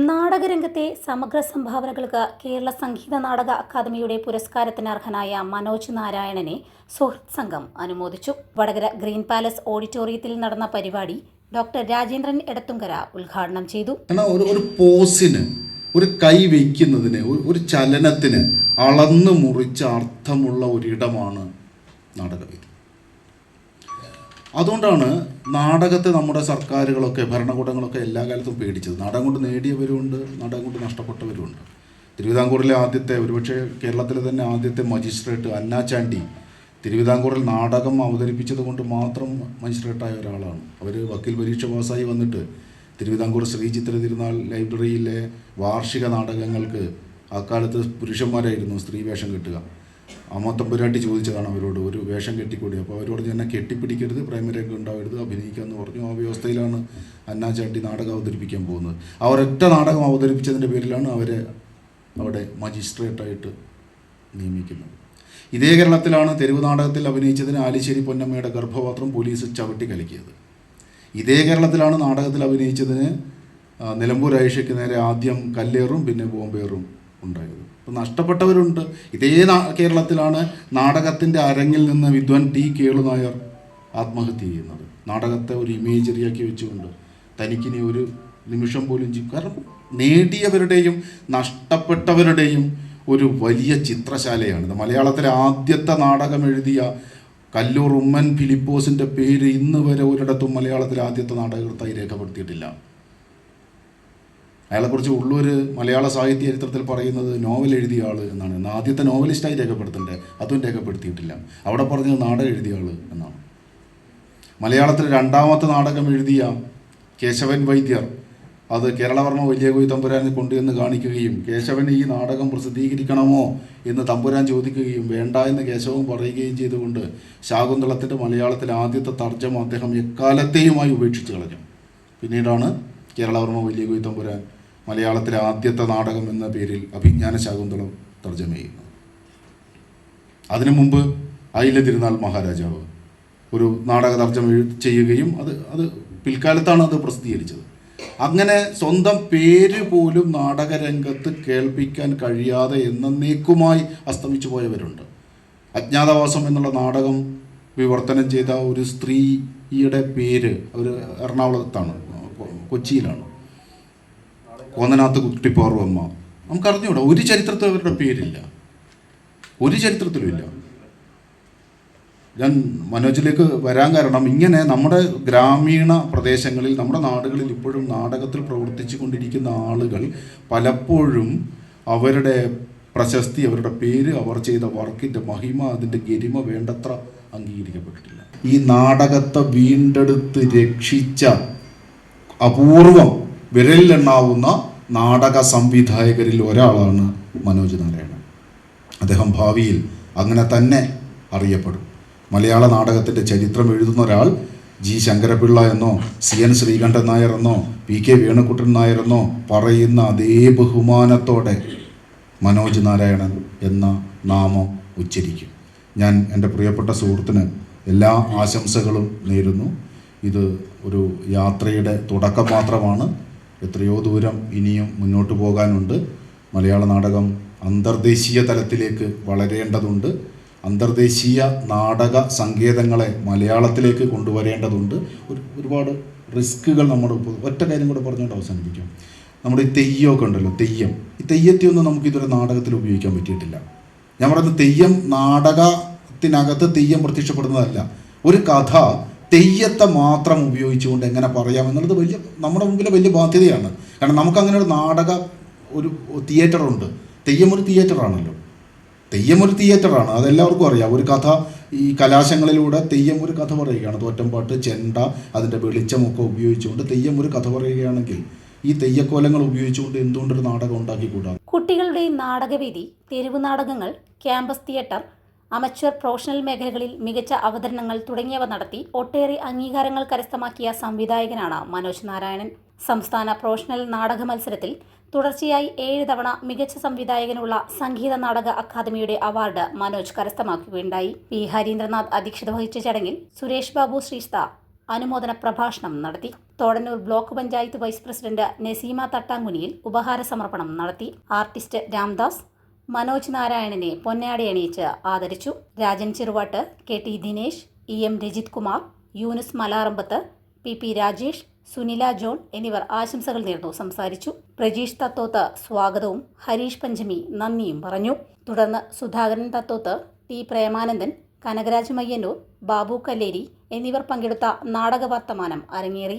നാടകരംഗത്തെ സമഗ്ര സംഭാവനകൾക്ക് കേരള സംഗീത നാടക അക്കാദമിയുടെ പുരസ്കാരത്തിന് അർഹനായ മനോജ് നാരായണനെ സുഹൃത്ത് സംഘം അനുമോദിച്ചു. വടകര ഗ്രീൻ പാലസ് ഓഡിറ്റോറിയത്തിൽ നടന്ന പരിപാടി ഡോക്ടർ രാജേന്ദ്രൻ എടത്തുങ്കര ഉദ്ഘാടനം ചെയ്തു. ഒരു പോസിന്, ഒരു കൈ വയ്ക്കുന്നതിന്, ഒരു ചലനത്തിന് അളന്നു മുറിച്ച അർത്ഥമുള്ള ഒരിടമാണ് നാടകവേദി. അതുകൊണ്ടാണ് നാടകത്തെ നമ്മുടെ സർക്കാരുകളൊക്കെ, ഭരണകൂടങ്ങളൊക്കെ എല്ലാ കാലത്തും പേടിച്ചത്. നാടകം കൊണ്ട് നേടിയവരുമുണ്ട്, നാടകം കൊണ്ട് നഷ്ടപ്പെട്ടവരുമുണ്ട്. തിരുവിതാംകൂറിലെ ആദ്യത്തെ, ഒരുപക്ഷെ കേരളത്തിലെ തന്നെ ആദ്യത്തെ മജിസ്ട്രേറ്റ് അന്നാചാണ്ടി തിരുവിതാംകൂറിൽ നാടകം അവതരിപ്പിച്ചത് കൊണ്ട് മാത്രം മജിസ്ട്രേറ്റായ ഒരാളാണ്. അവർ വക്കീൽ പരീക്ഷ പാസ്സായി വന്നിട്ട് തിരുവിതാംകൂർ ശ്രീചിത്ര തിരുനാൾ ലൈബ്രറിയിലെ വാർഷിക നാടകങ്ങൾക്ക് അക്കാലത്ത് പുരുഷന്മാരായിരുന്നു സ്ത്രീ വേഷം കെട്ടുക. അമ്മ തമ്പുരാട്ടി ചോദിച്ചതാണ് അവരോട്, ഒരു വേഷം കെട്ടിക്കൂടി. അപ്പോൾ അവരോട് എന്നെ കെട്ടിപ്പിടിക്കരുത്, പ്രേമരംഗം ഉണ്ടാവരുത്, അഭിനയിക്കാമെന്ന് പറഞ്ഞു. ആ വ്യവസ്ഥയിലാണ് അന്നാചാണ്ടി നാടകം അവതരിപ്പിക്കാൻ പോകുന്നത്. അവരൊറ്റ നാടകം അവതരിപ്പിച്ചതിൻ്റെ പേരിലാണ് അവരെ അവിടെ മജിസ്ട്രേറ്റായിട്ട് നിയമിക്കുന്നത്. ഇതേ കേരളത്തിലാണ് തെരുവ് നാടകത്തിൽ അഭിനയിച്ചതിന് ആലിശ്ശേരി പൊന്നമ്മയുടെ ഗർഭപാത്രം പോലീസ് ചവിട്ടി കലക്കിയത്. ഇതേ കേരളത്തിലാണ് നാടകത്തിൽ അഭിനയിച്ചതിന് നിലമ്പൂർ ആയിഷയ്ക്ക് നേരെ ആദ്യം കല്ലേറും പിന്നെ ബോംബേറും ഉണ്ടായത്. അപ്പോൾ നഷ്ടപ്പെട്ടവരുണ്ട്. ഇതേ കേരളത്തിലാണ് നാടകത്തിൻ്റെ അരങ്ങിൽ നിന്ന് വിദ്വാൻ ടി കേളുനായർ ആത്മഹത്യ ചെയ്യുന്നത്. നാടകത്തെ ഒരു ഇമേജറിയാക്കി വെച്ചുകൊണ്ട് തനിക്കിനി ഒരു നിമിഷം പോലും കാരണം നേടിയവരുടെയും നഷ്ടപ്പെട്ടവരുടെയും ഒരു വലിയ ചിത്രശാലയാണിത്. മലയാളത്തിലെ ആദ്യത്തെ നാടകം എഴുതിയ കല്ലൂർ ഉമ്മൻ ഫിലിപ്പോസിൻ്റെ പേര് ഇന്ന് വരെ ഒരിടത്തും മലയാളത്തിലെ ആദ്യത്തെ നാടകകൃത്തായി രേഖപ്പെടുത്തിയിട്ടില്ല. അയാളെക്കുറിച്ച് ഉള്ളൂർ മലയാള സാഹിത്യ ചരിത്രത്തിൽ പറയുന്നത് നോവൽ എഴുതിയ ആൾ എന്നാണ്. എന്നാൽ ആദ്യത്തെ നോവലിസ്റ്റായി രേഖപ്പെടുത്തണ്ടേ, അതും രേഖപ്പെടുത്തിയിട്ടില്ല. അവിടെ പറഞ്ഞത് നാടകം എഴുതിയ ആൾ എന്നാണ്. മലയാളത്തിൽ രണ്ടാമത്തെ നാടകം എഴുതിയ കേശവൻ വൈദ്യർ അത് കേരളവർമ്മ വലിയ കോയി തമ്പുരാനെ കൊണ്ടുവന്ന് കാണിക്കുകയും കേശവൻ ഈ നാടകം പ്രസിദ്ധീകരിക്കണമോ എന്ന് തമ്പുരാൻ ചോദിക്കുകയും വേണ്ട എന്ന് കേശവൻ പറയുകയും ചെയ്തുകൊണ്ട് ശാകുന്തളത്തിൻ്റെ മലയാളത്തിലെ ആദ്യത്തെ തർജ്ജമ അദ്ദേഹം എക്കാലത്തെയുമായി ഉപേക്ഷിച്ച് കളഞ്ഞു. പിന്നീടാണ് കേരളവർമ്മ വലിയ കോയി തമ്പുരാൻ മലയാളത്തിലെ ആദ്യത്തെ നാടകം എന്ന പേരിൽ അഭിജ്ഞാന ശാകുന്തളം തർജ്ജമ ചെയ്യുന്നത്. അതിനു മുമ്പ് അയില തിരുനാൾ മഹാരാജാവ് ഒരു നാടക തർജ്ജമ ചെയ്യുകയും അത് പിൽക്കാലത്താണ് അത് പ്രസിദ്ധീകരിച്ചത്. അങ്ങനെ സ്വന്തം പേര് പോലും നാടകരംഗത്ത് കേൾപ്പിക്കാൻ കഴിയാതെ എന്നേക്കുമായി അസ്തമിച്ചു പോയവരുണ്ട്. അജ്ഞാതവാസം എന്നുള്ള നാടകം വിവർത്തനം ചെയ്ത ഒരു സ്ത്രീയുടെ പേര് അവർ എറണാകുളത്താണ്, കൊച്ചിയിലാണ്, കോന്നനാത്ത് കുട്ടിപ്പാർവമ്മ. നമുക്കറിഞ്ഞൂടാ, ഒരു ചരിത്രത്തിൽ അവരുടെ പേരില്ല, ഒരു ചരിത്രത്തിലും ഇല്ല. ഞാൻ മനോജിലേക്ക് വരാൻ കാരണം ഇങ്ങനെ നമ്മുടെ ഗ്രാമീണ പ്രദേശങ്ങളിൽ, നമ്മുടെ നാടുകളിൽ ഇപ്പോഴും നാടകത്തിൽ പ്രവർത്തിച്ചു കൊണ്ടിരിക്കുന്ന ആളുകൾ പലപ്പോഴും അവരുടെ പ്രശസ്തി, അവരുടെ പേര്, അവർ ചെയ്ത വർക്കിൻ്റെ മഹിമ, അതിൻ്റെ ഗരിമ വേണ്ടത്ര അംഗീകരിക്കപ്പെട്ടിട്ടില്ല. ഈ നാടകത്തെ വീണ്ടെടുത്ത് രക്ഷിച്ച അപൂർവം വിരലിലെണ്ണാവുന്ന നാടക സംവിധായകരിൽ ഒരാളാണ് മനോജ് നാരായണൻ. അദ്ദേഹം ഭാവിയിൽ അങ്ങനെ തന്നെ അറിയപ്പെടും. മലയാള നാടകത്തിൻ്റെ ചരിത്രം എഴുതുന്ന ഒരാൾ ജി ശങ്കരപിള്ള എന്നോ CN ശ്രീകണ്ഠൻ നായർ എന്നോ PK വേണുക്കുട്ടൻ നായർ എന്നോ പറയുന്ന അതേ ബഹുമാനത്തോടെ മനോജ് നാരായണൻ എന്ന നാമം ഉച്ചരിക്കും. ഞാൻ എൻ്റെ പ്രിയപ്പെട്ട സുഹൃത്തിന് എല്ലാ ആശംസകളും നേരുന്നു. ഇത് ഒരു യാത്രയുടെ തുടക്കം മാത്രമാണ്. എത്രയോ ദൂരം ഇനിയും മുന്നോട്ട് പോകാനുണ്ട്. മലയാള നാടകം അന്തർദേശീയ തലത്തിലേക്ക് വളരേണ്ടതുണ്ട്. അന്തർദേശീയ നാടക സങ്കേതങ്ങളെ മലയാളത്തിലേക്ക് കൊണ്ടുവരേണ്ടതുണ്ട്. ഒരുപാട് റിസ്ക്കുകൾ നമ്മുടെ ഒറ്റ കാര്യം കൂടെ പറഞ്ഞുകൊണ്ട് അവസാനിപ്പിക്കും. നമ്മുടെ ഈ തെയ്യമൊക്കെ ഉണ്ടല്ലോ, ഈ തെയ്യത്തെയൊന്നും നമുക്കിതൊരു നാടകത്തിൽ ഉപയോഗിക്കാൻ പറ്റിയിട്ടില്ല. ഞാൻ പറയുന്നത് തെയ്യം നാടകത്തിനകത്ത് തെയ്യം പ്രത്യക്ഷപ്പെടുന്നതല്ല. ഒരു കഥ തെയ്യത്തെ മാത്രം ഉപയോഗിച്ചുകൊണ്ട് എങ്ങനെ പറയാമെന്നുള്ളത് നമ്മുടെ മുമ്പിലെ വലിയ ബാധ്യതയാണ്. കാരണം നമുക്കങ്ങനെ ഒരു നാടക ഒരു തിയേറ്ററുണ്ട്. തെയ്യം ഒരു തിയേറ്ററാണല്ലോ. അതെല്ലാവർക്കും അറിയാം. ഒരു കഥ, ഈ കലാശങ്ങളിലൂടെ തെയ്യം ഒരു കഥ പറയുകയാണ്. തോറ്റംപാട്ട്, ചെണ്ട, അതിൻ്റെ വെളിച്ചമൊക്കെ ഉപയോഗിച്ചുകൊണ്ട് തെയ്യം ഒരു കഥ പറയുകയാണെങ്കിൽ ഈ തെയ്യക്കോലങ്ങൾ ഉപയോഗിച്ചുകൊണ്ട് എന്തുകൊണ്ടൊരു നാടകം ഉണ്ടാക്കിക്കൂടാ? കുട്ടികളുടെ നാടകവേദി, തെരുവ് നാടകങ്ങൾ, ക്യാമ്പസ് തിയേറ്റർ, അമച്വർ, പ്രൊഫഷണൽ മേഖലകളിൽ മികച്ച അവതരണങ്ങൾ തുടങ്ങിയവ നടത്തി ഒട്ടേറെ അംഗീകാരങ്ങൾ കരസ്ഥമാക്കിയ സംവിധായകനാണ് മനോജ് നാരായണൻ. സംസ്ഥാന പ്രൊഫഷണൽ നാടക മത്സരത്തിൽ തുടർച്ചയായി 7 തവണ മികച്ച സംവിധായകനുള്ള സംഗീത നാടക അക്കാദമിയുടെ അവാർഡ് മനോജ് കരസ്ഥമാക്കുകയുണ്ടായി. പി ഹരീന്ദ്രനാഥ് അധ്യക്ഷത വഹിച്ച ചടങ്ങിൽ സുരേഷ് ബാബു ശ്രീസ്ത, അനുമോദന പ്രഭാഷണം നടത്തി. Thodannur block panchayat vice president Naseema തട്ടാങ്കുനിയിൽ ഉപഹാര സമർപ്പണം നടത്തി. ആർട്ടിസ്റ്റ് രാംദാസ് മനോജ് നാരായണനെ പൊന്നാടി അണിയിച്ച് ആദരിച്ചു. Rajan Cheruvattu, K T Dinesh, M Rajith Kumar, Yunus Malarambath, P Rajesh, Sunila John എന്നിവർ ആശംസകൾ നേർന്നു സംസാരിച്ചു. പ്രജീഷ് തത്തോത്ത് സ്വാഗതവും ഹരീഷ് പഞ്ചമി നന്ദിയും പറഞ്ഞു. തുടർന്ന് സുധാകരൻ തത്തോത്ത്, ടി പ്രേമാനന്ദൻ, കനകരാജ് മയ്യന്നൂർ, ബാബു കല്ലേരി എന്നിവർ പങ്കെടുത്ത നാടകവർത്തമാനം അരങ്ങേറി.